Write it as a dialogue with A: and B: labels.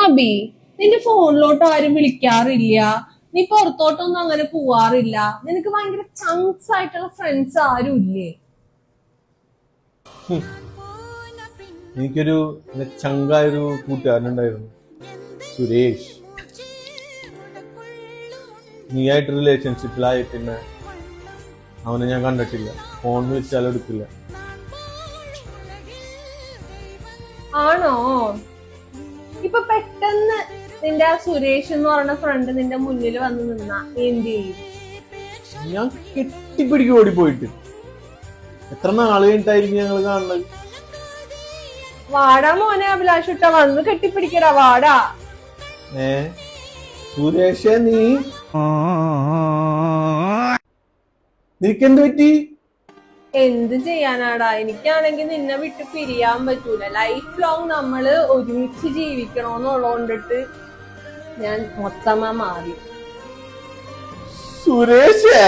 A: അബി, നിന്റെ ഫോണിലോട്ട് ആരും വിളിക്കാറില്ല, നീ പുറത്തോട്ടൊന്നും അങ്ങനെ പോവാറില്ല, നിനക്ക് ഭയങ്കര ചങ്ക്സ് ആയിട്ടുള്ള ഫ്രണ്ട്സ് ആരും ഇല്ലേ?
B: എനിക്കൊരു ചങ്കായൊരു കൂട്ടുകാരനുണ്ടായിരുന്നു, സുരേഷ്. നീയായിട്ട് റിലേഷൻഷിപ്പിലായി പിന്നെ അവനെ ഞാൻ കണ്ടിട്ടില്ല, ഫോൺ വിളിച്ചാലും എടുക്കില്ല.
A: ആണോ? ഇപ്പൊ പെട്ടെന്ന് നിന്റെ ആ സുരേഷ് എന്ന് പറയുന്ന ഫ്രണ്ട് നിന്റെ മുന്നിൽ വന്ന് നിന്നാ എന്ത് ചെയ്യും?
B: ഞാൻ കെട്ടിപ്പിടിക്കും ഓടിപ്പോയിട്ട്. എത്ര നാള് കഴിഞ്ഞിട്ടായിരിക്കും ഞങ്ങൾ കാണുന്നത്.
A: വാടാ മോനെ അഭിലാഷുട്ട, വന്ന് കെട്ടിപ്പിടിക്കടാ, വാടാ.
B: സുരേഷേ, നിനക്കെന്ത് പറ്റി?
A: എന്ത് ചെയ്യാനാടാ, എനിക്കാണെങ്കിൽ നിന്നെ വിട്ട് പിരിയാൻ പറ്റൂല. ലൈഫ് ലോങ് നമ്മള് ഒരുമിച്ച് ജീവിക്കണോന്നുള്ളോണ്ടിട്ട് ഞാൻ മൊത്തമാ മാറി.
B: സുരേഷേ